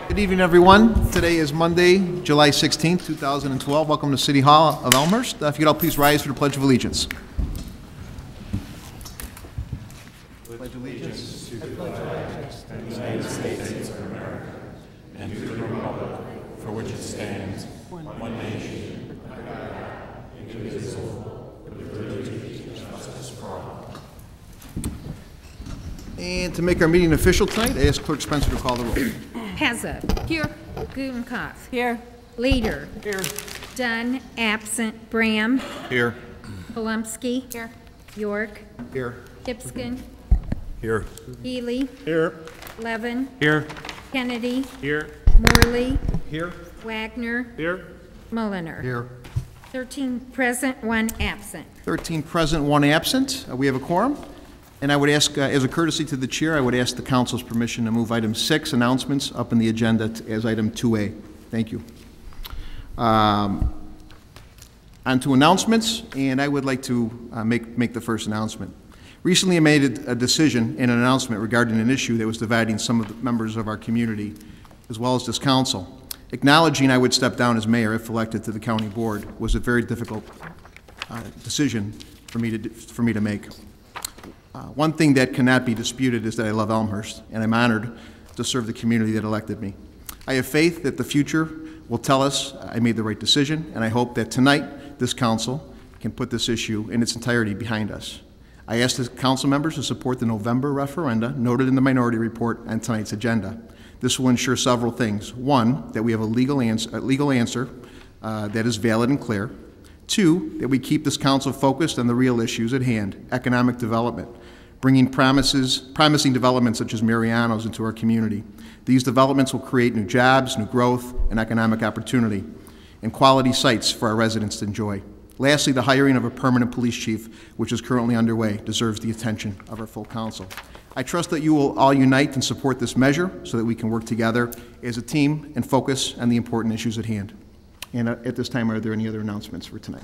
Good evening, everyone. Today is Monday, July 16th, 2012. Welcome to City Hall of Elmhurst. If you'd all please rise for the Pledge of Allegiance. Pledge allegiance to the flag of the United States of America and to the republic for which it stands, one nation, under God, indivisible, with liberty and justice for all. And to make our meeting official tonight, I ask Clerk Spencer to call the roll. Pezza. Here. Gutenkopf. Here. Leader. Here. Dunn, absent. Bram. Here. Polumsky. Here. York. Here. Tipskin. Here. Healy. Here. Levin. Here. Kennedy. Here. Morley. Here. Wagner. Here. Mulliner. Here. 13 present, 1 absent. 13 present, 1 absent. We have a quorum. And I would ask, as a courtesy to the chair, I would ask the council's permission to move item 6, announcements, up in the agenda as item 2A. Thank you. On to announcements, and I would like to make the first announcement. Recently, I made a decision and an announcement regarding an issue that was dividing some of the members of our community, as well as this council. Acknowledging I would step down as mayor if elected to the county board was a very difficult decision for me to make. One thing that cannot be disputed is that I love Elmhurst, and I'm honored to serve the community that elected me. I have faith that the future will tell us I made the right decision, and I hope that tonight this council can put this issue in its entirety behind us. I ask the council members to support the November referenda noted in the minority report on tonight's agenda. This will ensure several things. One, that we have a legal answer that is valid and clear. 2, that we keep this council focused on the real issues at hand, economic development, bringing promising developments such as Marianos into our community. These developments will create new jobs, new growth, and economic opportunity, and quality sites for our residents to enjoy. Lastly, the hiring of a permanent police chief, which is currently underway, deserves the attention of our full council. I trust that you will all unite and support this measure so that we can work together as a team and focus on the important issues at hand. And at this time, are there any other announcements for tonight?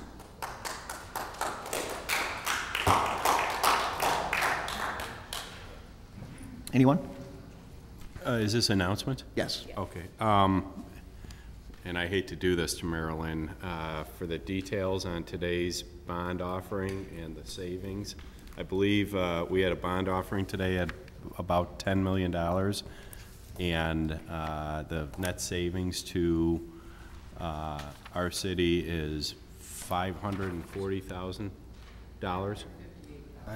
Anyone? Is this announcement? Yes. Okay. And I hate to do this to Marilyn. For the details on today's bond offering and the savings, I believe we had a bond offering today at about $10 million, and the net savings to our city is $540,000.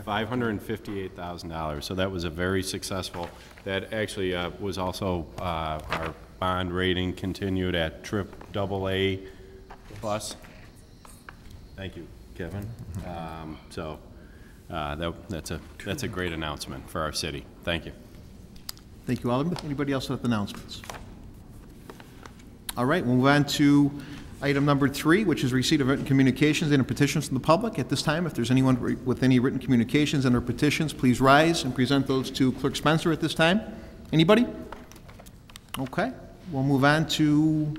$558,000. So that was a very successful. That actually was also our bond rating continued at AAA plus. Thank you, Kevin. That's a great announcement for our city. Thank you. Thank you, Alderman. Anybody else with announcements? All right, we'll move on to item number 3, which is receipt of written communications and petitions from the public. At this time, if there's anyone with any written communications and or petitions, please rise and present those to Clerk Spencer at this time. Anybody? Okay, we'll move on to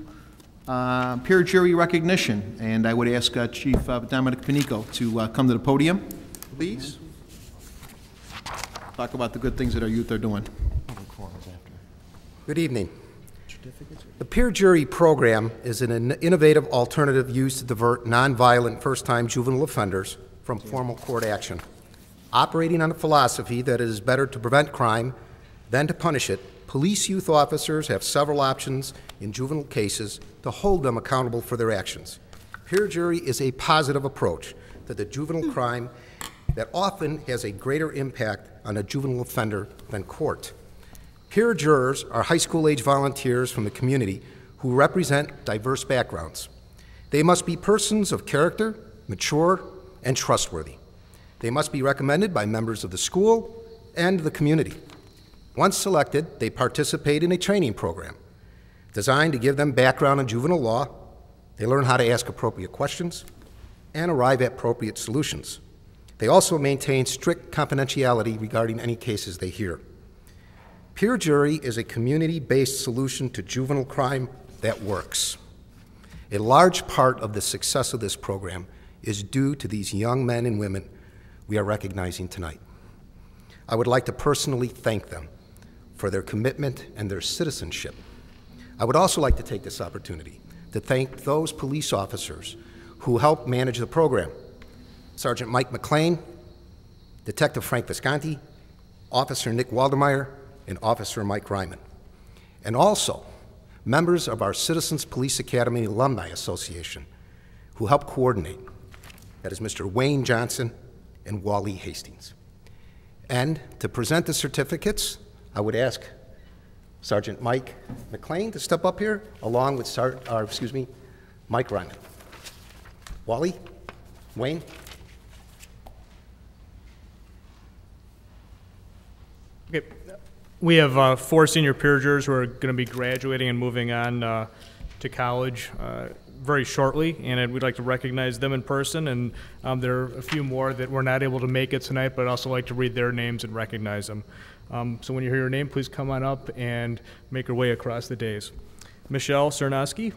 peer jury recognition, and I would ask Chief Dominic Panico to come to the podium, please. Talk about the good things that our youth are doing. Good evening. The peer jury program is an innovative alternative used to divert nonviolent first-time juvenile offenders from formal court action. Operating on a philosophy that it is better to prevent crime than to punish it, police youth officers have several options in juvenile cases to hold them accountable for their actions. Peer jury is a positive approach to the juvenile crime that often has a greater impact on a juvenile offender than court. Peer jurors are high school-age volunteers from the community who represent diverse backgrounds. They must be persons of character, mature, and trustworthy. They must be recommended by members of the school and the community. Once selected, they participate in a training program designed to give them background in juvenile law. They learn how to ask appropriate questions and arrive at appropriate solutions. They also maintain strict confidentiality regarding any cases they hear. Peer jury is a community-based solution to juvenile crime that works. A large part of the success of this program is due to these young men and women we are recognizing tonight. I would like to personally thank them for their commitment and their citizenship. I would also like to take this opportunity to thank those police officers who helped manage the program. Sergeant Mike McLean, Detective Frank Visconti, Officer Nick Waldemeyer, and Officer Mike Ryman. And also, members of our Citizens Police Academy Alumni Association who helped coordinate. That is Mr. Wayne Johnson and Wally Hastings. And to present the certificates, I would ask Sergeant Mike McLean to step up here, along with Mike Ryman. Wally, Wayne. Okay. We have 4 senior peer jurors who are going to be graduating and moving on to college very shortly, and we'd like to recognize them in person. And there are a few more that were not able to make it tonight, but I'd also like to read their names and recognize them. So when you hear your name, please come on up and make your way across the dais. Michelle Cernoski.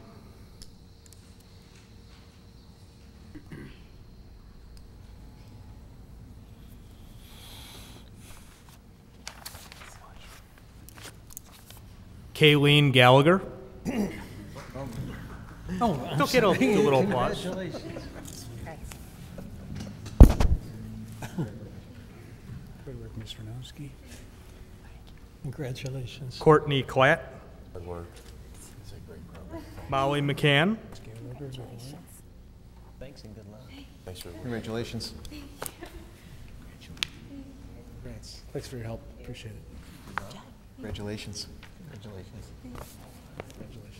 Kayleen Gallagher. Oh, It's okay to do a little applause. Congratulations. Good work, Mr. Nowski. Congratulations. Courtney Klatt. Good work. It's a great program. Molly McCann. Thanks and good luck. Thanks for Congratulations. Congrats. Thanks for your help. Appreciate it. Congratulations. Congratulations.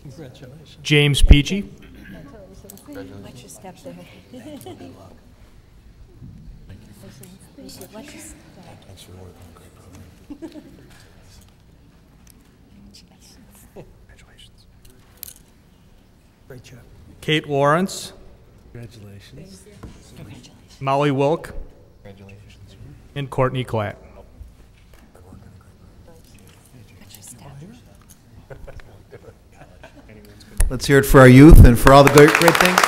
Congratulations. James Peachy. Watch your step there. Good luck. You should watch your step. Thanks for your work on a great program. Congratulations. Great job. Kate Lawrence. Congratulations. Molly Wilk. Congratulations. And Courtney Klatt. Watch your step. Let's hear it for our youth and for all the great things.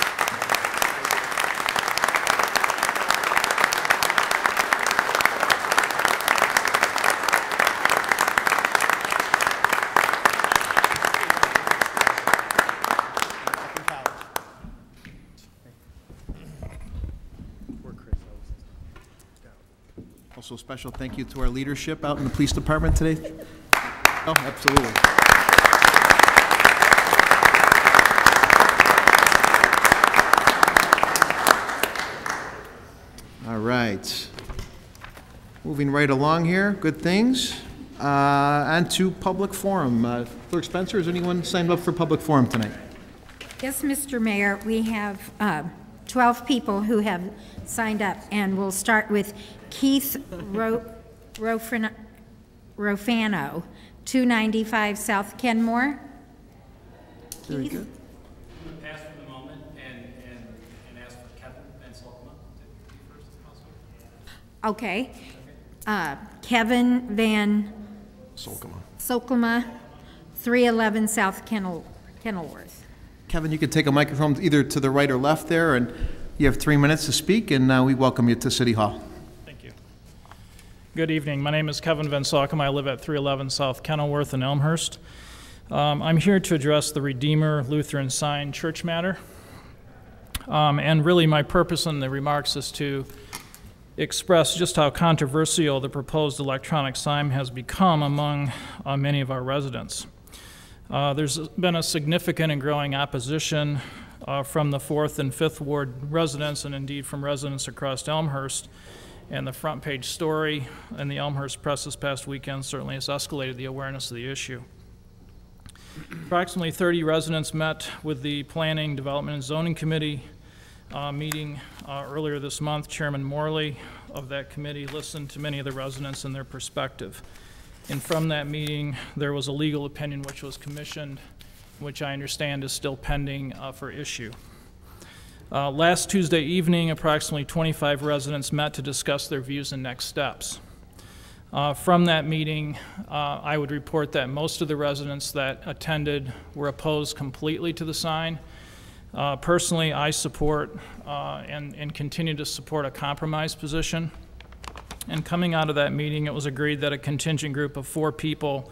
Also, special thank you to our leadership out in the police department today. Oh, absolutely. All right. Moving right along here, good things. On to public forum. Clerk Spencer, is anyone signed up for public forum tonight? Yes, Mr. Mayor, we have 12 people who have signed up, and we'll start with Keith Rofano, 295 South Kenmore. Very Keith? good. Pass for the moment and ask for Kevin Van Solkema to be first if possible. Okay. Kevin Van Solkema, 311 South Kenilworth. Kevin, you could take a microphone either to the right or left there, and you have 3 minutes to speak, and we welcome you to City Hall. Thank you. Good evening. My name is Kevin Van Solkema. I live at 311 South Kenilworth in Elmhurst. I'm here to address the Redeemer Lutheran Sign Church matter. And really my purpose in the remarks is to express just how controversial the proposed electronic sign has become among many of our residents. There's been a significant and growing opposition from the 4th and 5th Ward residents, and indeed from residents across Elmhurst. And the front page story in the Elmhurst Press this past weekend certainly has escalated the awareness of the issue. Approximately 30 residents met with the Planning, Development, and Zoning Committee meeting earlier this month. Chairman Morley of that committee listened to many of the residents and their perspective. And from that meeting, there was a legal opinion which was commissioned, which I understand is still pending for issue. Last Tuesday evening, approximately 25 residents met to discuss their views and next steps. From that meeting, I would report that most of the residents that attended were opposed completely to the sign. Personally, I support and continue to support a compromise position. And coming out of that meeting, it was agreed that a contingent group of 4 people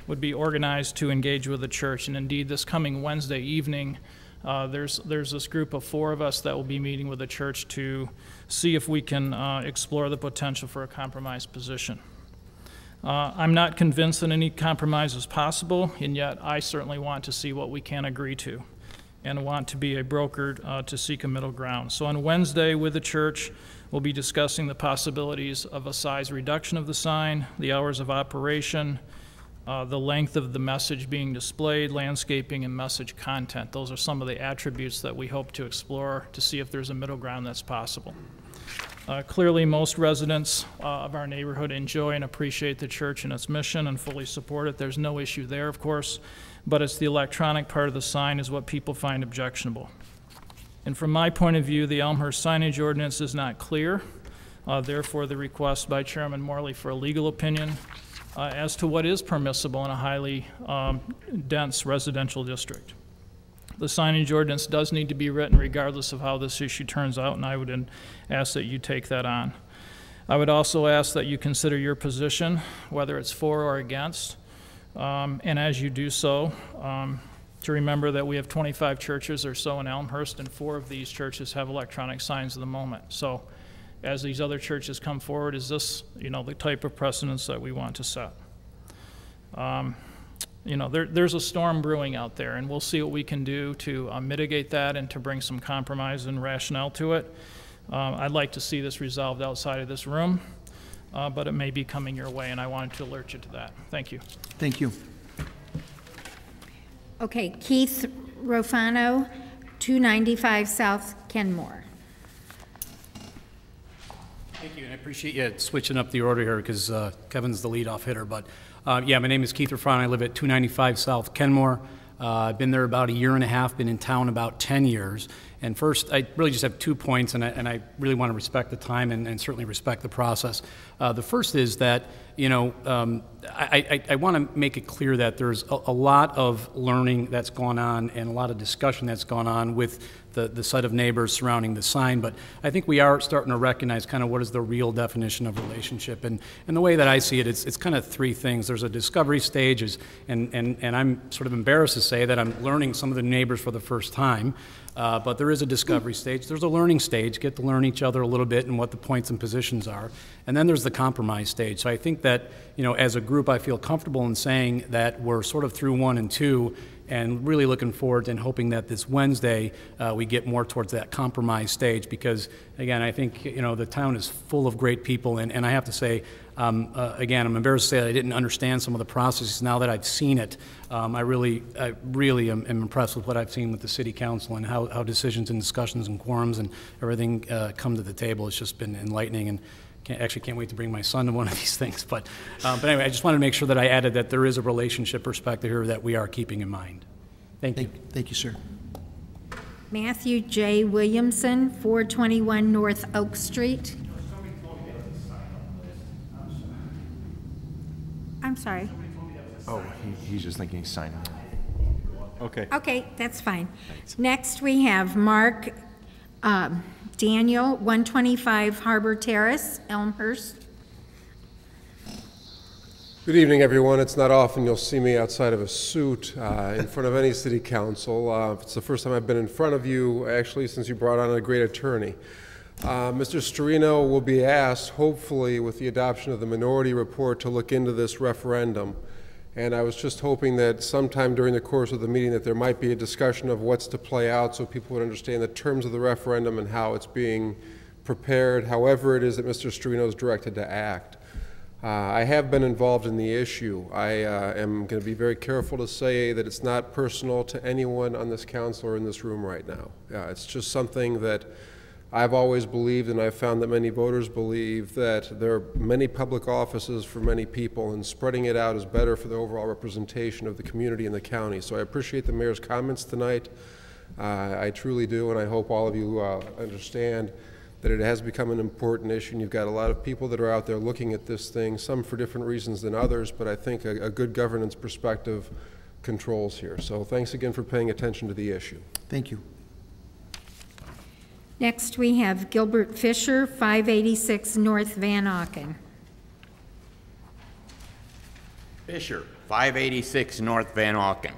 would be organized to engage with the church. And indeed, this coming Wednesday evening, there's this group of 4 of us that will be meeting with the church to see if we can explore the potential for a compromise position. I'm not convinced that any compromise is possible, and yet I certainly want to see what we can agree to and want to be a broker to seek a middle ground. So on Wednesday with the church, we'll be discussing the possibilities of a size reduction of the sign, the hours of operation, the length of the message being displayed, landscaping, and message content. Those are some of the attributes that we hope to explore to see if there's a middle ground that's possible. Clearly, most residents of our neighborhood enjoy and appreciate the church and its mission and fully support it. There's no issue there, of course, but it's the electronic part of the sign is what people find objectionable. And from my point of view, the Elmhurst signage ordinance is not clear. Therefore, the request by Chairman Morley for a legal opinion as to what is permissible in a highly dense residential district. The signage ordinance does need to be written regardless of how this issue turns out, and I would ask that you take that on. I would also ask that you consider your position, whether it's for or against, and as you do so, to remember that we have 25 churches or so in Elmhurst, and 4 of these churches have electronic signs at the moment. So as these other churches come forward, is this, the type of precedence that we want to set? There's a storm brewing out there, and we'll see what we can do to mitigate that and to bring some compromise and rationale to it. I'd like to see this resolved outside of this room, but it may be coming your way, and I wanted to alert you to that. Thank you. Thank you. Okay, Keith Rofano, 295 South Kenmore. Thank you, and I appreciate you switching up the order here because Kevin's the leadoff hitter. But yeah, my name is Keith Erfan. I live at 295 South Kenmore. I've been there about a year and a half, been in town about 10 years. And first, I really just have 2 points, and I really want to respect the time and certainly respect the process. The first is that, I want to make it clear that there's a lot of learning that's gone on and a lot of discussion that's gone on with the set of neighbors surrounding the sign, but I think we are starting to recognize kind of what is the real definition of relationship. And the way that I see it, it's kind of 3 things. There's a discovery stage, and I'm sort of embarrassed to say that I'm learning some of the neighbors for the first time. But there is a discovery stage. There's a learning stage, get to learn each other a little bit and what the points and positions are. And then there's the compromise stage. So I think that, as a group, I feel comfortable in saying that we're sort of through 1 and 2 and really looking forward and hoping that this Wednesday we get more towards that compromise stage because, again, I think, the town is full of great people. And I have to say, again, I'm embarrassed to say that I didn't understand some of the processes. Now that I've seen it, I really am impressed with what I've seen with the city council and how decisions and discussions and quorums and everything come to the table. It's just been enlightening, and can't wait to bring my son to one of these things. But anyway, I just wanted to make sure that I added that there is a relationship perspective here that we are keeping in mind. Thank you. Thank you, sir. Matthew J. Williamson, 421 North Oak Street. I'm sorry. Oh, he's just thinking he's signing in. Okay. Okay, that's fine. Thanks. Next, we have Mark Daniel, 125 Harbor Terrace, Elmhurst. Good evening, everyone. It's not often you'll see me outside of a suit in front of any city council. It's the first time I've been in front of you, actually, since you brought on a great attorney. Mr. Storino will be asked, hopefully, with the adoption of the minority report, to look into this referendum. And I was just hoping that sometime during the course of the meeting that there might be a discussion of what's to play out so people would understand the terms of the referendum and how it's being prepared, however it is that Mr. Storino is directed to act. I have been involved in the issue. I am going to be very careful to say that it's not personal to anyone on this council or in this room right now. It's just something that I've always believed, and I've found that many voters believe, that there are many public offices for many people, and spreading it out is better for the overall representation of the community and the county. So I appreciate the mayor's comments tonight. I truly do, and I hope all of you understand that it has become an important issue, and you've got a lot of people that are out there looking at this thing, some for different reasons than others, but I think a good governance perspective controls here. So thanks again for paying attention to the issue. Thank you. Next, we have Gilbert Fisher, 586 North Van Auken. Fisher. 586 North Van Auken.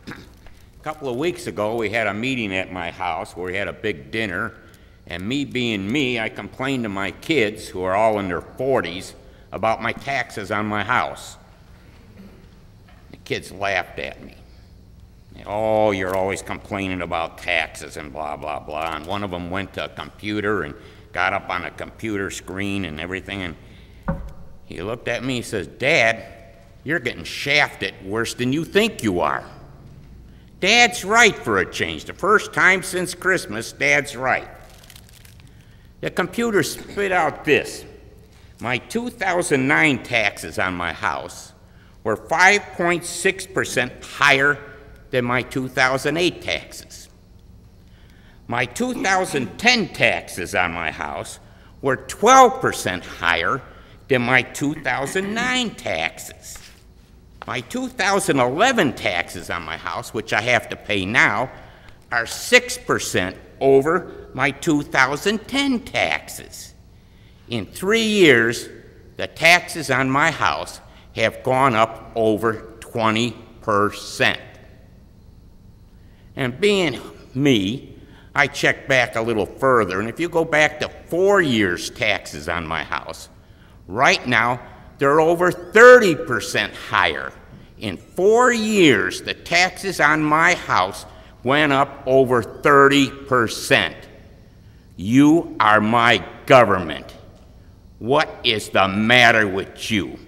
A couple of weeks ago, we had a meeting at my house where we had a big dinner, and me being me, I complained to my kids, who are all in their 40s, about my taxes on my house. The kids laughed at me. Oh, you're always complaining about taxes and blah, blah, blah. And one of them went to a computer and got up on a computer screen and everything, and he looked at me and says, "Dad, you're getting shafted worse than you think you are." Dad's right for a change. The first time since Christmas, Dad's right. The computer spit out this. My 2009 taxes on my house were 5.6% higher than my 2008 taxes. My 2010 taxes on my house were 12% higher than my 2009 taxes. My 2011 taxes on my house, which I have to pay now, are 6% over my 2010 taxes. In 3 years, the taxes on my house have gone up over 20%. And being me, I checked back a little further, and if you go back to 4 years' taxes on my house, right now, they're over 30% higher. In 4 years, the taxes on my house went up over 30%. You are my government. What is the matter with you?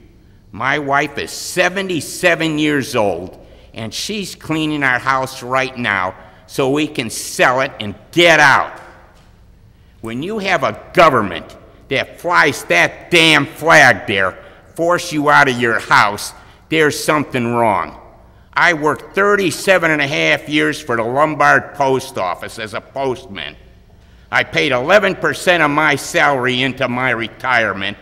My wife is 77 years old, and she's cleaning our house right now so we can sell it and get out. When you have a government that flies that damn flag there, force you out of your house, there's something wrong. I worked 37 and a half years for the Lombard Post Office as a postman. I paid 11% of my salary into my retirement,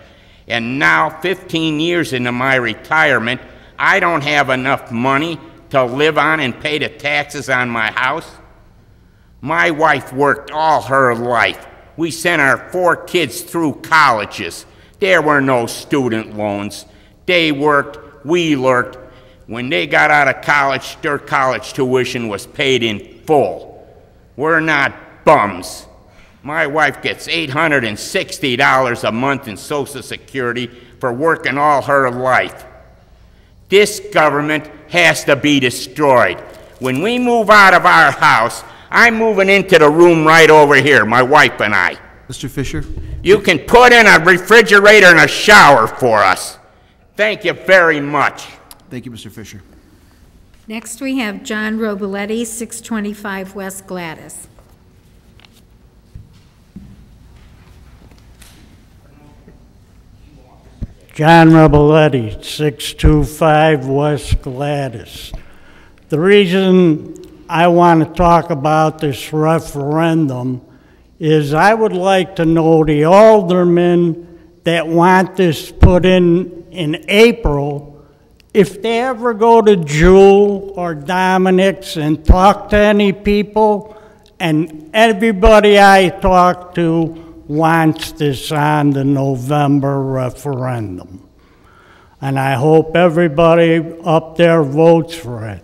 and now 15 years into my retirement, I don't have enough money to live on and pay the taxes on my house. My wife worked all her life. We sent our 4 kids through colleges. There were no student loans. They worked, we worked. When they got out of college, their college tuition was paid in full. We're not bums. My wife gets $860 a month in Social Security for working all her life. This government has to be destroyed. When we move out of our house, I'm moving into the room right over here, my wife and I. Mr. Fisher? You can put in a refrigerator and a shower for us. Thank you very much. Thank you, Mr. Fisher. Next, we have John Robeletti, 625 West Gladys. John Robeletti, 625 West Gladys. The reason I want to talk about this referendum is I would like to know the aldermen that want this put in April, if they ever go to Jewel or Dominic's and talk to any people, and everybody I talk to wants this on the November referendum. And I hope everybody up there votes for it.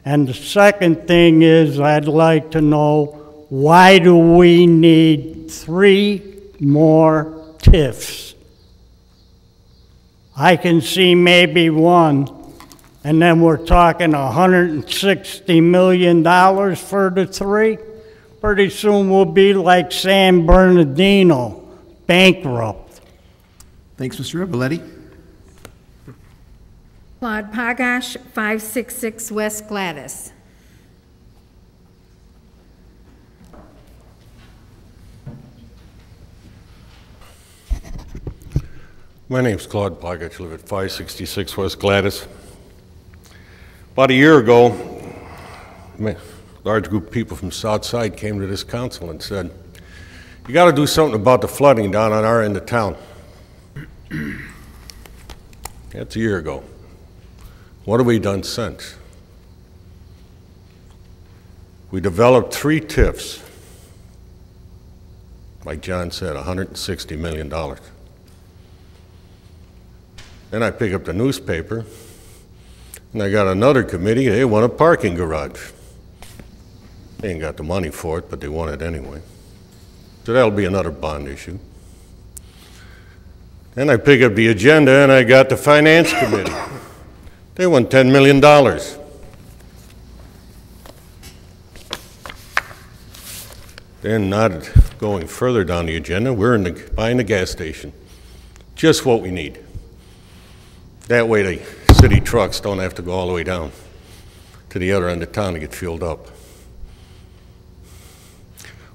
And the second thing is I'd like to know, why do we need 3 more TIFs? I can see maybe 1, and then we're talking $160 million for the 3. Pretty soon we'll be like San Bernardino, bankrupt. Thanks, Mr. Robeletti. Claude Pagash, 566 West Gladys. My name's Claude Pagash. I live at 566 West Gladys. About a year ago, a large group of people from South Side came to this council and said, "You got to do something about the flooding down on our end of town." That's a year ago. What have we done since? We developed 3 TIFs. Like John said, $160 million. Then I pick up the newspaper, And I got another committee, they want a parking garage. They ain't got the money for it, but they want it anyway. So that'll be another bond issue. Then I pick up the agenda and I got the Finance Committee. They want $10 million. Then not going further down the agenda, we're buying the gas station. Just what we need. That way the city trucks don't have to go all the way down to the other end of town to get fueled up.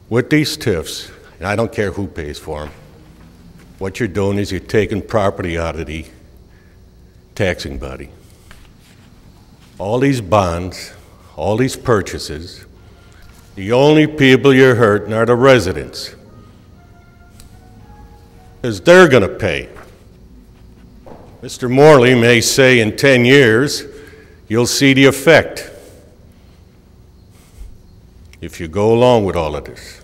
With these TIFs, and I don't care who pays for them, what you're doing is you're taking property out of the taxing body. All these bonds, all these purchases, the only people you're hurting are the residents, because they're going to pay. Mr. Morley may say in 10 years, you'll see the effect if you go along with all of this.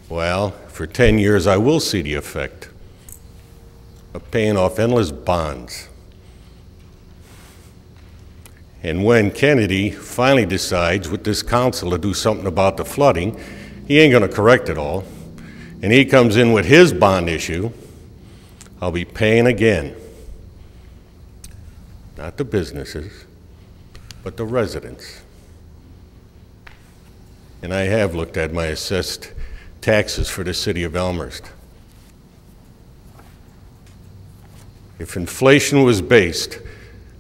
Well, for 10 years I will see the effect of paying off endless bonds. And when Kennedy finally decides with this council to do something about the flooding, he ain't going to correct it all, and he comes in with his bond issue, I'll be paying again. Not the businesses, but the residents. And I have looked at my assessed taxes for the city of Elmhurst. If inflation was based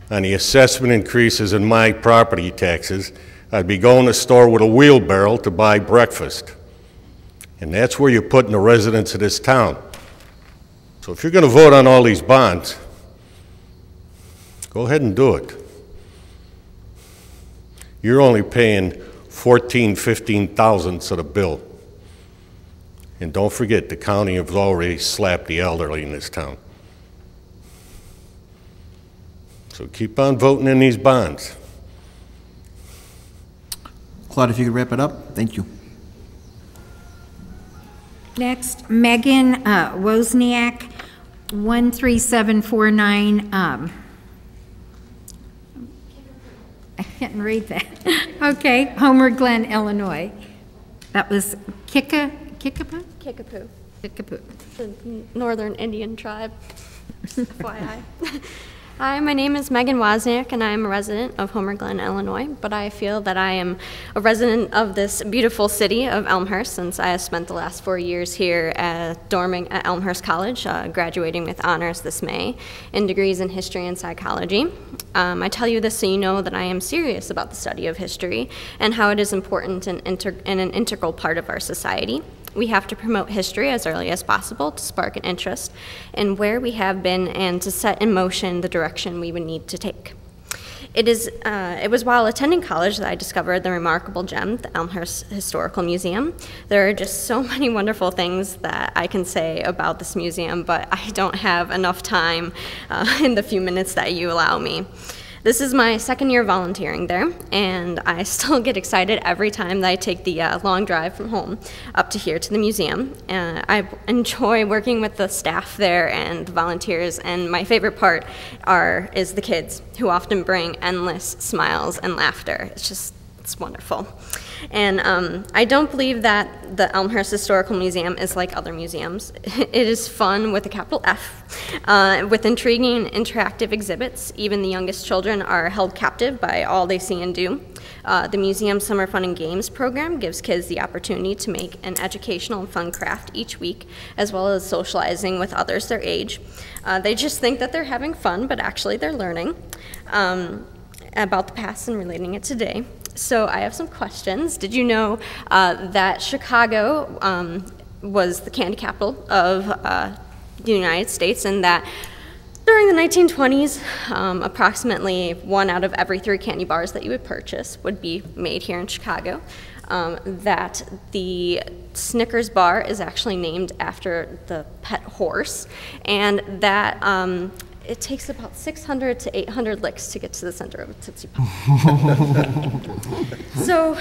on the assessment increases in my property taxes, I'd be going to the store with a wheelbarrow to buy breakfast. And that's where you're putting the residents of this town. So if you're going to vote on all these bonds, go ahead and do it. You're only paying 14, 15 thousandths of the bill. And don't forget, the county has already slapped the elderly in this town. So keep on voting in these bonds. Claude, if you could wrap it up, thank you. Next, Megan Wozniak, 13749. I can't read that. Okay, Homer Glen, Illinois. That was Kickapoo? Kickapoo. Kickapoo. The Northern Indian tribe, FYI. Hi, my name is Megan Wozniak, and I am a resident of Homer Glen, Illinois, but I feel that I am a resident of this beautiful city of Elmhurst since I have spent the last 4 years here dorming at Elmhurst College, graduating with honors this May in degrees in history and psychology. I tell you this so you know that I am serious about the study of history and how it is important and an integral part of our society. We have to promote history as early as possible to spark an interest in where we have been and to set in motion the direction we would need to take. It was while attending college that I discovered the remarkable gem, the Elmhurst Historical Museum. There are just so many wonderful things that I can say about this museum, but I don't have enough time in the few minutes that you allow me. This is my second year volunteering there, and I still get excited every time that I take the long drive from home up to here to the museum. I enjoy working with the staff there and the volunteers, and my favorite part is the kids, who often bring endless smiles and laughter. It's wonderful. And I don't believe that the Elmhurst Historical Museum is like other museums. It is fun with a capital F, with intriguing interactive exhibits. Even the youngest children are held captive by all they see and do. The museum's Summer Fun and Games program gives kids the opportunity to make an educational and fun craft each week, as well as socializing with others their age. They just think that they're having fun, but actually they're learning about the past and relating it today. So I have some questions. Did you know that Chicago was the candy capital of the United States, and that during the 1920s, approximately 1 out of every 3 candy bars that you would purchase would be made here in Chicago? That the Snickers bar is actually named after the pet horse, and that it takes about 600 to 800 licks to get to the center of a Tootsie Pop. So,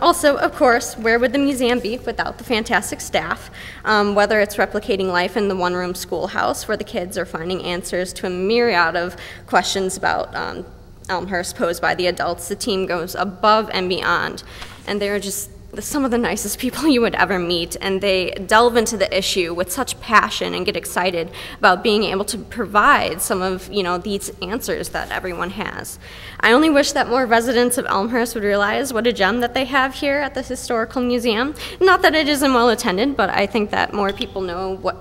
also, of course, where would the museum be without the fantastic staff? Whether it's replicating life in the one-room schoolhouse where the kids are finding answers to a myriad of questions about Elmhurst posed by the adults, the team goes above and beyond. And they're just some of the nicest people you would ever meet, and they delve into the issue with such passion and get excited about being able to provide some of, these answers that everyone has. I only wish that more residents of Elmhurst would realize what a gem that they have here at the Historical Museum. Not that it isn't well attended, but I think that more people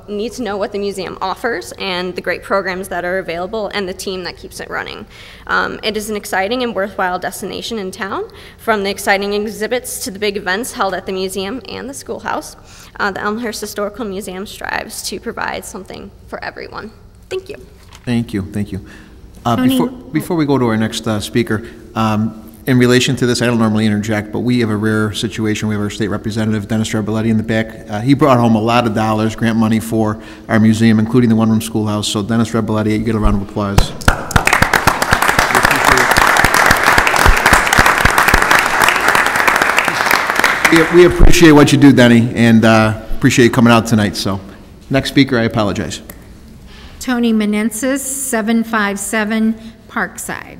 need to know what the museum offers and the great programs that are available and the team that keeps it running. It is an exciting and worthwhile destination in town, from the exciting exhibits to the big events held at the museum and the schoolhouse. The Elmhurst Historical Museum strives to provide something for everyone. Thank you. Thank you, thank you. Before we go to our next speaker, in relation to this, I don't normally interject, but we have a rare situation. We have our state representative, Dennis Rebelletti, in the back. He brought home a lot of dollars, grant money for our museum, including the one-room schoolhouse. So Dennis Rebelletti, you get a round of applause. We appreciate what you do, Denny, and appreciate you coming out tonight. So, next speaker, I apologize. Tony Menezes, 757 Parkside.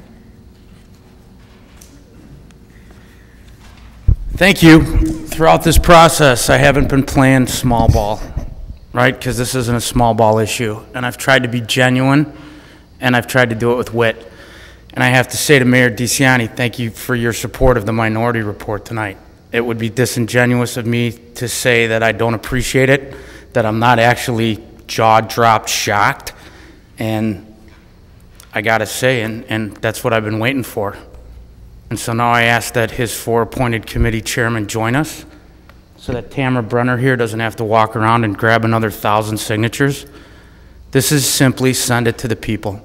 Thank you. Throughout this process, I haven't been playing small ball, right? Because this isn't a small ball issue. And I've tried to be genuine, and I've tried to do it with wit. And I have to say to Mayor DeCiani, thank you for your support of the minority report tonight. It would be disingenuous of me to say that I don't appreciate it, that I'm not actually jaw-dropped shocked. And I gotta say, and that's what I've been waiting for. And so now I ask that his 4 appointed committee chairmen join us so that Tamra Brenner here doesn't have to walk around and grab another 1,000 signatures. This is simply send it to the people.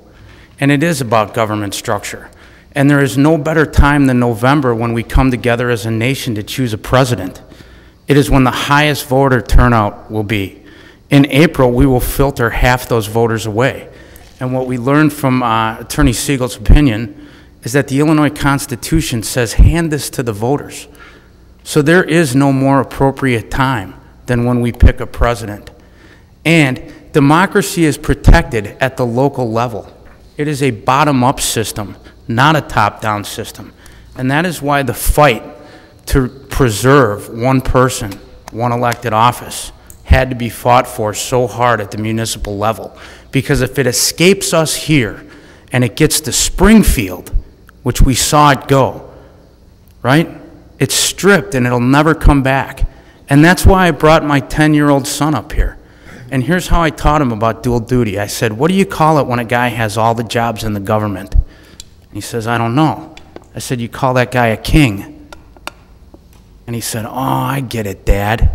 And it is about government structure. And there is no better time than November when we come together as a nation to choose a president. It is when the highest voter turnout will be. In April, we will filter half those voters away. And what we learned from Attorney Siegel's opinion is that the Illinois Constitution says hand this to the voters. So there is no more appropriate time than when we pick a president. And democracy is protected at the local level. It is a bottom-up system, not a top-down system. And that is why the fight to preserve one person, one elected office, had to be fought for so hard at the municipal level. Because if it escapes us here and it gets to Springfield, which we saw it go, right? It's stripped and it'll never come back. And that's why I brought my 10-year-old son up here. And here's how I taught him about dual duty. I said, what do you call it when a guy has all the jobs in the government? And he says, I don't know. I said, you call that guy a king. And he said, oh, I get it, Dad.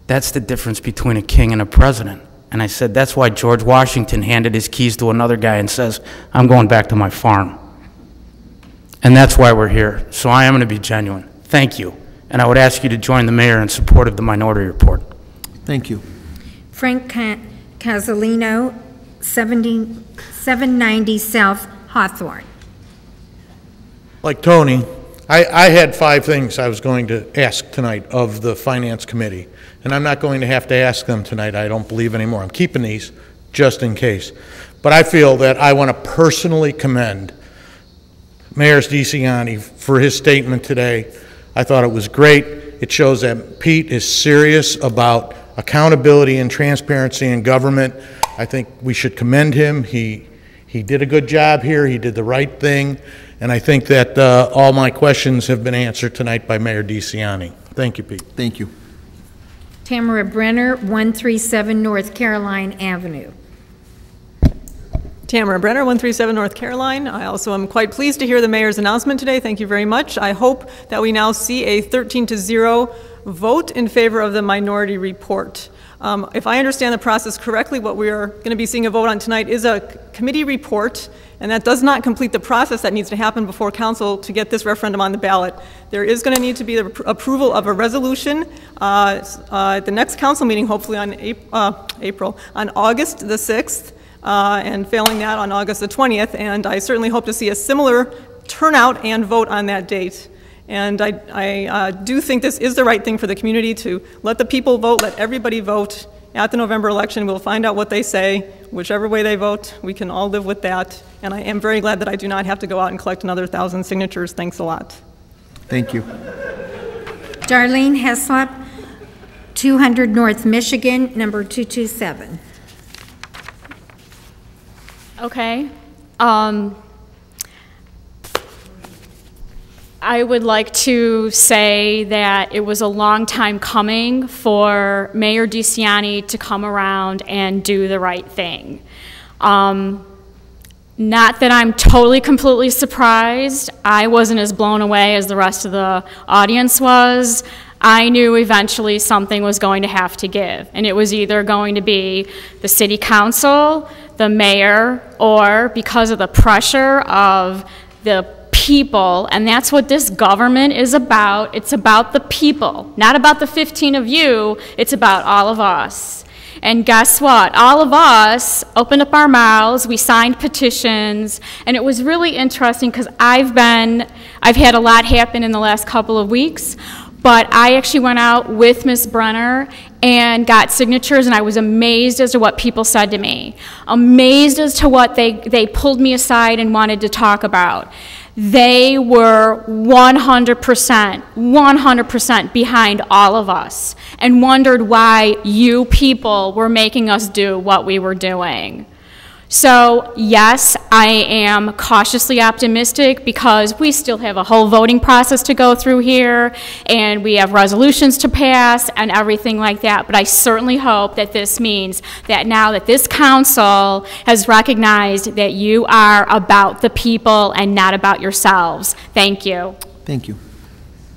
That's the difference between a king and a president. And I said, that's why George Washington handed his keys to another guy and says, I'm going back to my farm. And that's why we're here. So I am going to be genuine. Thank you. And I would ask you to join the mayor in support of the minority report. Thank you. Frank Canellino, 790 South Hawthorne. Like Tony, I had 5 things I was going to ask tonight of the Finance Committee, and I'm not going to have to ask them tonight, I don't believe anymore. I'm keeping these just in case. But I feel that I want to personally commend Mayor DeCiani for his statement today. I thought it was great. It shows that Pete is serious about accountability and transparency in government. I think we should commend him. He did a good job here. He did the right thing. And I think that all my questions have been answered tonight by Mayor DeCiani. Thank you, Pete. Thank you. Tamra Brenner, 137 North Caroline Avenue. Tamra Brenner, 137 North Caroline. I also am quite pleased to hear the mayor's announcement today. Thank you very much. I hope that we now see a 13-0 vote in favor of the minority report. If I understand the process correctly, what we are going to be seeing a vote on tonight is a committee report, and that does not complete the process that needs to happen before council to get this referendum on the ballot. There is going to need to be the approval of a resolution at the next council meeting, hopefully on on August the 6th, and failing that on August the 20th, and I certainly hope to see a similar turnout and vote on that date. And I do think this is the right thing for the community to let the people vote, let everybody vote at the November election. We'll find out what they say. Whichever way they vote, we can all live with that. And I am very glad that I do not have to go out and collect another 1,000 signatures. Thanks a lot. Thank you. Darlene Heslop, 200 North Michigan, number 227. Okay. I would like to say that it was a long time coming for Mayor DeCiani to come around and do the right thing. Not that I'm totally, completely surprised. I wasn't as blown away as the rest of the audience was. I knew eventually something was going to have to give, and it was either going to be the city council, the mayor, or because of the pressure of the people, and that's what this government is about. It's about the people, not about the 15 of you. It's about all of us. And guess what? All of us opened up our mouths, we signed petitions, and it was really interesting because I've had a lot happen in the last couple of weeks, but I actually went out with Ms. Brenner and got signatures, and I was amazed as to what people said to me. Amazed as to what they pulled me aside and wanted to talk about. They were 100% behind all of us and wondered why you people were making us do what we were doing. So yes, I am cautiously optimistic because we still have a whole voting process to go through here, and we have resolutions to pass and everything like that. But I certainly hope that this means that now that this council has recognized that you are about the people and not about yourselves. Thank you. Thank you.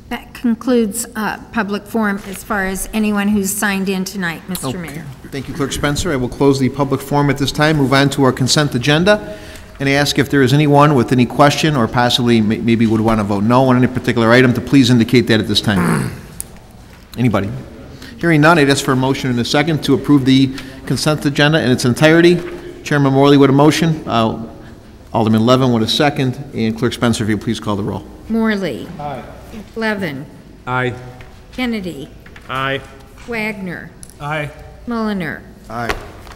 That concludes public forum as far as anyone who's signed in tonight, Mr. Mayor. Thank you, Clerk Spencer. I will close the public forum at this time, move on to our consent agenda, and ask if there is anyone with any question or possibly maybe would want to vote no on any particular item to please indicate that at this time. Anybody? Hearing none, I'd ask for a motion in a second to approve the consent agenda in its entirety. Chairman Morley with a motion, Alderman Levin with a second, and Clerk Spencer, if you please call the roll. Morley. Aye. Levin. Aye. Kennedy. Aye. Wagner. Aye. Mulliner. Aye.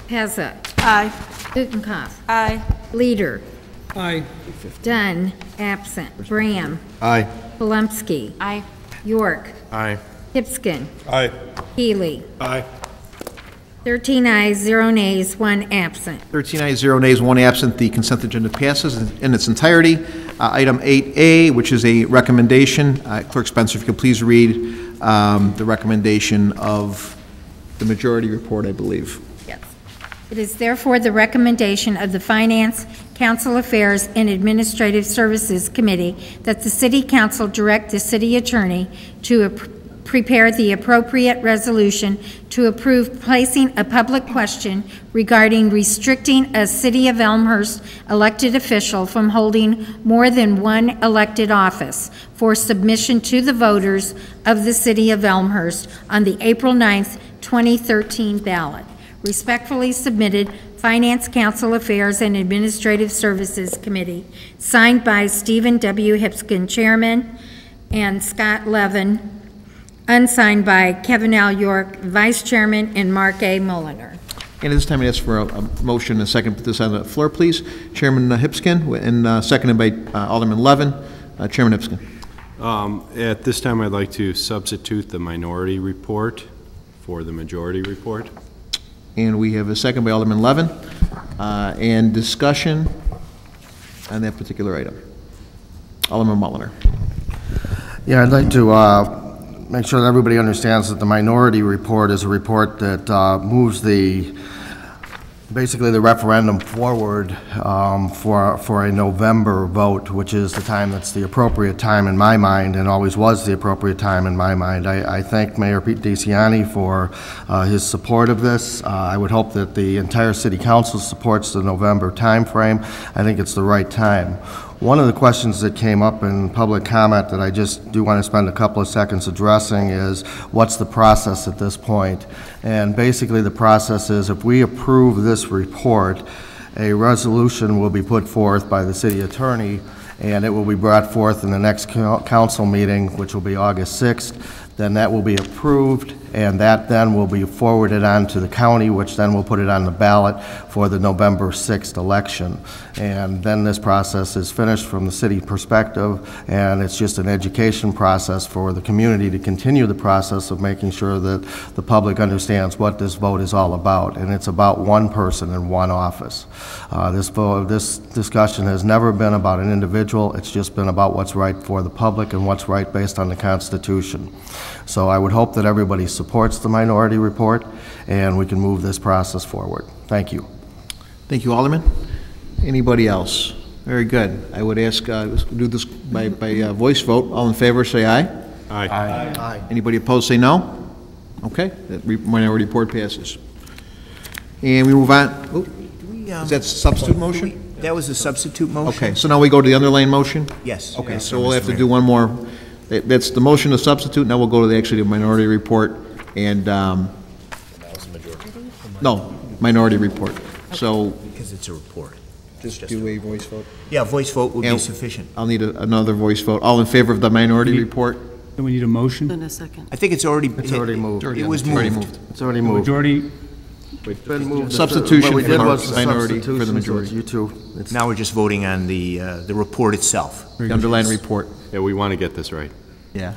Pezza. Aye. Butenkoff. Aye. Leader. Aye. Dunn. Absent. Bram. Aye. Polumsky. Aye. York. Aye. Hipskin. Aye. Healy. Aye. 13 ayes, 0 nays, 1 absent. 13 ayes, 0 nays, 1 absent. The consent agenda passes in its entirety. Item 8A, which is a recommendation. Clerk Spencer, if you could please read the recommendation of the majority report, I believe. Yes. It is therefore the recommendation of the Finance, Council Affairs, and Administrative Services Committee that the City Council direct the City Attorney to prepare the appropriate resolution to approve placing a public question regarding restricting a City of Elmhurst elected official from holding more than one elected office for submission to the voters of the City of Elmhurst on the April 9th, 2013 ballot. Respectfully submitted, Finance, Council Affairs, and Administrative Services Committee, signed by Stephen W. Hipskin, Chairman, and Scott Levin, unsigned by Kevin L. York, Vice Chairman, and Mark A. Mulliner. And at this time, I ask for a motion and a second. Put this on the floor, please. Chairman Hipskin, and seconded by Alderman Levin. Chairman Hipskin. At this time, I'd like to substitute the minority report for the majority report. And we have a second by Alderman Levin. And discussion on that particular item. Alderman Mulliner. Yeah, I'd like to make sure that everybody understands that the minority report is a report that moves basically the referendum forward for a November vote, which is the time that's the appropriate time in my mind and always was the appropriate time in my mind. I thank Mayor Pete DeCiani for his support of this. I would hope that the entire City Council supports the November time frame. I think it's the right time. One of the questions that came up in public comment that I just do want to spend a couple of seconds addressing is what's the process at this point? And basically the process is if we approve this report, a resolution will be put forth by the city attorney, and it will be brought forth in the next council meeting, which will be August 6th. Then that will be approved, and that then will be forwarded on to the county, which then will put it on the ballot for the November 6th election. And then this process is finished from the city perspective, and it's just an education process for the community to continue the process of making sure that the public understands what this vote is all about. And it's about one person in one office. This discussion has never been about an individual. It's just been about what's right for the public and what's right based on the Constitution. So I would hope that everybody supports the minority report, and we can move this process forward. Thank you. Thank you, Alderman. Anybody else? Very good. I would ask, let's do this by voice vote. All in favor, say aye. Aye. Aye. Anybody opposed, say no. Okay, that minority report passes. And we move on. Oh, is that substitute motion? That was a substitute motion. Okay, so now we go to the underlying motion? Yes. Okay, so we'll have to do one more. That's the motion to substitute. Now we'll go to the minority report and, no, minority report. So. Because it's a report. Just do a voice vote? Yeah, voice vote would be sufficient. I'll need another voice vote. All in favor of the minority report? Then we need a motion? In a second. I think it's already moved. It was moved. It's already moved. Majority. Been moved. Substitution What we did for was the minority for the substitution, so majority. it's you two. Now we're just voting on the report itself. The underlying report. Yeah, we want to get this right. Yeah.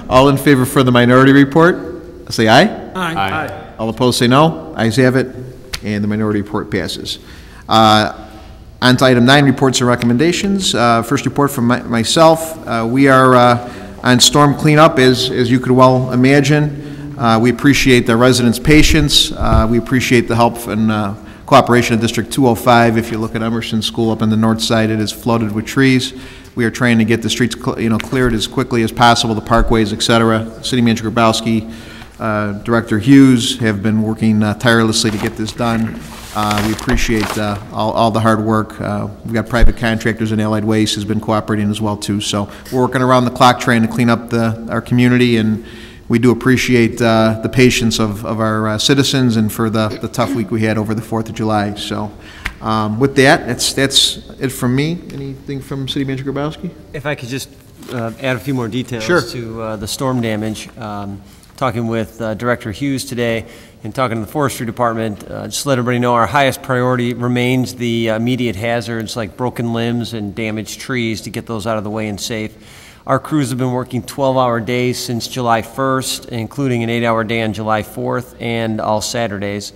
All in favor for the minority report, say aye. Aye. All opposed, say no. Ayes have it, and the minority report passes. On to item 9, reports and recommendations. First report from myself. We are on storm cleanup, as you could well imagine. We appreciate the residents' patience. We appreciate the help and cooperation of District 205. If you look at Emerson School up on the north side, it is flooded with trees. We are trying to get the streets cleared as quickly as possible, the parkways, et cetera. City Manager Grabowski, Director Hughes have been working tirelessly to get this done. We appreciate all the hard work. We've got private contractors, and Allied Waste has been cooperating as well too. So we're working around the clock trying to clean up our community, and we do appreciate the patience of our citizens and for the tough week we had over the 4th of July. So with that, that's it from me. Anything from City Manager Grabowski? If I could just add a few more details Sure. to the storm damage. Talking with Director Hughes today and talking to the Forestry Department, just to let everybody know our highest priority remains the immediate hazards like broken limbs and damaged trees, to get those out of the way and safe. Our crews have been working 12-hour days since July 1st, including an 8-hour day on July 4th and all Saturdays.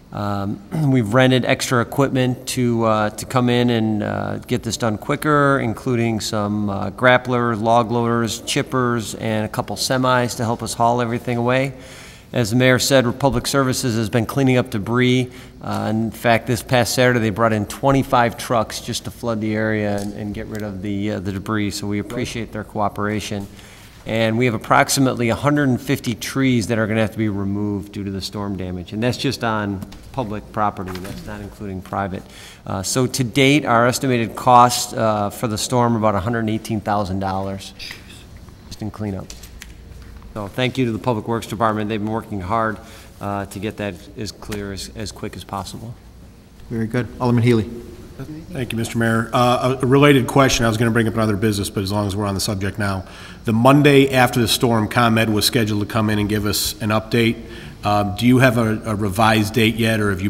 We've rented extra equipment to come in and get this done quicker, including some grapplers, log loaders, chippers, and a couple semis to help us haul everything away. As the mayor said, Public Services has been cleaning up debris. In fact, this past Saturday they brought in 25 trucks just to flood the area and get rid of the debris, so we appreciate their cooperation. And we have approximately 150 trees that are going to have to be removed due to the storm damage. And that's just on public property. That's not including private. So to date, our estimated cost for the storm are about $118,000 just in cleanup. So thank you to the Public Works Department. They've been working hard to get that as clear as quick as possible. Very good. Alderman Healy. Thank you, Mr. Mayor. A related question, I was going to bring up another business, but as long as we're on the subject now. The Monday after the storm, ComEd was scheduled to come in and give us an update. Do you have a revised date yet, or have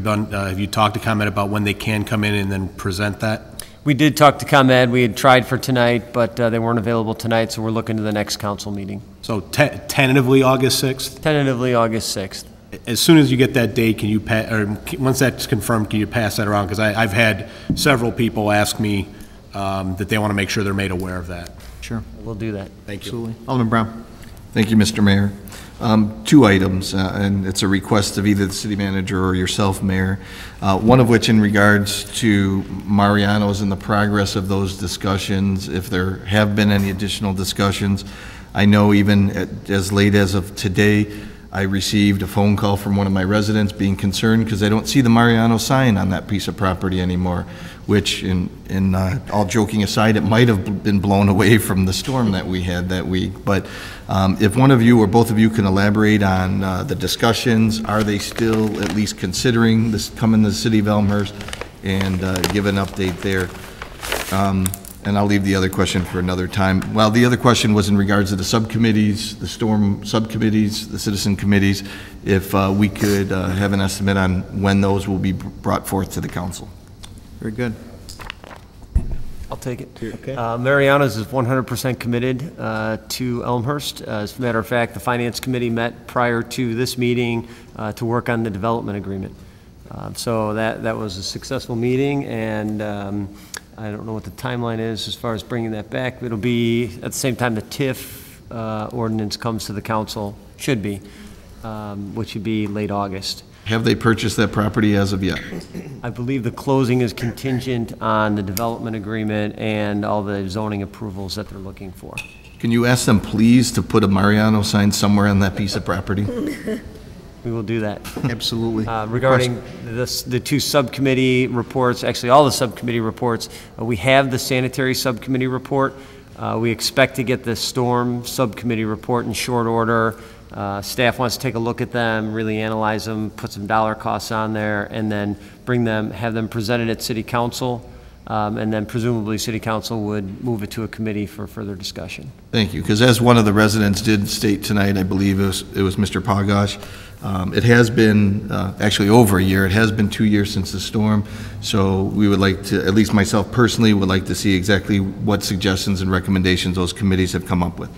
you talked to ComEd about when they can come in and then present that? We did talk to ComEd. We had tried for tonight, but they weren't available tonight, so we're looking to the next council meeting. So tentatively August 6th? Tentatively August 6th. As soon as you get that date, can you once that's confirmed, can you pass that around? Because I've had several people ask me that they want to make sure they're made aware of that. Sure. We'll do that. Thank you. Absolutely. Alderman Brown. Thank you, Mr. Mayor. 2 items, and it's a request of either the city manager or yourself, Mayor. One of which in regards to Marianos and the progress of those discussions, if there have been any additional discussions. I know even as late as of today, I received a phone call from one of my residents being concerned because I don't see the Mariano sign on that piece of property anymore, which, in all joking aside, it might have been blown away from the storm that we had that week. But if one of you or both of you can elaborate on the discussions, are they still at least considering this coming to the city of Elmhurst, and give an update there. And I'll leave the other question for another time. Well, the other question was in regards to the subcommittees, the storm subcommittees, the citizen committees, if we could have an estimate on when those will be brought forth to the council. Very good. I'll take it. Okay. Marianos is 100% committed to Elmhurst. As a matter of fact, the Finance Committee met prior to this meeting to work on the development agreement. So that was a successful meeting, and I don't know what the timeline is as far as bringing that back. It'll be at the same time the TIF ordinance comes to the council, should be, which would be late August. Have they purchased that property as of yet? I believe the closing is contingent on the development agreement and all the zoning approvals that they're looking for. Can you ask them please to put a Mariano sign somewhere on that piece of property? We will do that. Absolutely. Regarding the two subcommittee reports, actually all the subcommittee reports, we have the sanitary subcommittee report. We expect to get the storm subcommittee report in short order. Staff wants to take a look at them, really analyze them, put some dollar costs on there, and then have them presented at City Council. And then presumably City Council would move it to a committee for further discussion. Thank you, because as one of the residents did state tonight, I believe it was Mr. Pogosh, it has been actually over a year. It has been 2 years since the storm, so we would like to, at least myself personally, would like to see exactly what suggestions and recommendations those committees have come up with.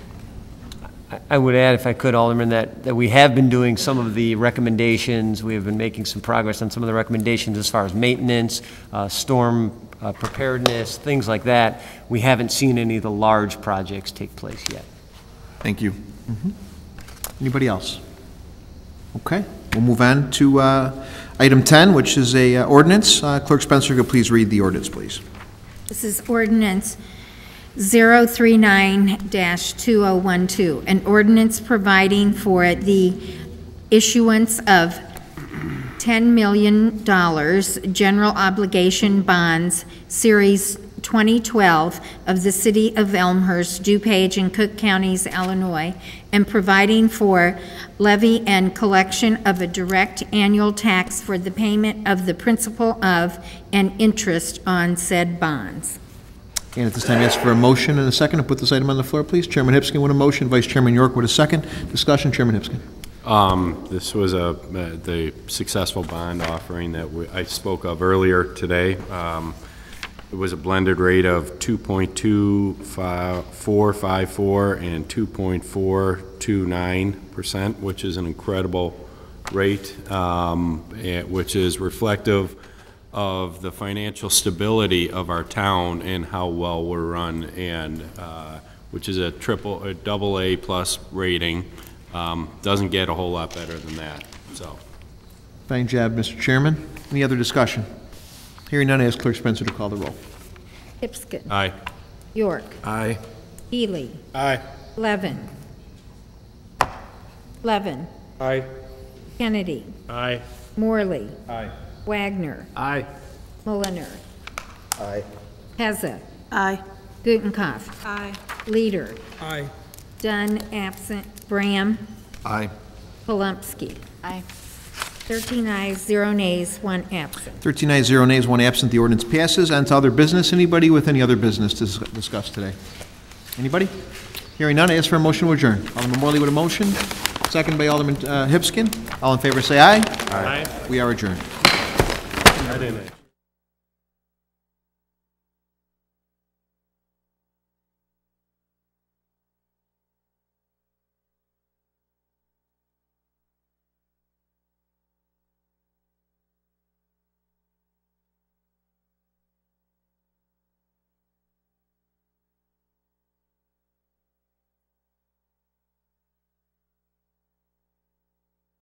I would add, if I could, Alderman, that we have been doing some of the recommendations. We have been making some progress on some of the recommendations as far as maintenance, storm preparedness, things like that. We haven't seen any of the large projects take place yet. Thank you. Anybody else? Okay, we'll move on to item 10, which is a ordinance. Clerk Spencer, could please read the ordinance, please. This is ordinance 039-2012, an ordinance providing for the issuance of $10 million general obligation bonds, Series 2012 of the City of Elmhurst, DuPage, and Cook Counties, Illinois, and providing for levy and collection of a direct annual tax for the payment of the principal of and interest on said bonds. And at this time, I ask for a motion and a second to put this item on the floor, please. Chairman Hipskin with a motion, Vice Chairman York with a second. Discussion, Chairman Hipskin. This was the successful bond offering that I spoke of earlier today. It was a blended rate of 2.2454 and 2.429%, which is an incredible rate, which is reflective of the financial stability of our town and how well we're run, and which is a double A plus rating. Doesn't get a whole lot better than that. So, fine job, Mr. Chairman. Any other discussion? Hearing none, I ask Clerk Spencer to call the roll. Hipskin. Aye. York. Aye. Healy. Aye. Levin. Aye. Kennedy. Aye. Morley. Aye. Wagner. Aye. Mulliner. Aye. Pezza. Aye. Gutenkopf. Aye. Leader. Aye. Dunn, absent. Bram. Aye. Polumsky. Aye. 13 ayes, 0 nays, 1 absent. 13 ayes, 0 nays, 1 absent. The ordinance passes. On to other business. Anybody with any other business to discuss today? Anybody? Hearing none, I ask for a motion to adjourn. Alderman Morley with a motion. Second by Alderman Hipskin. All in favor say aye. Aye. We are adjourned. I didn't.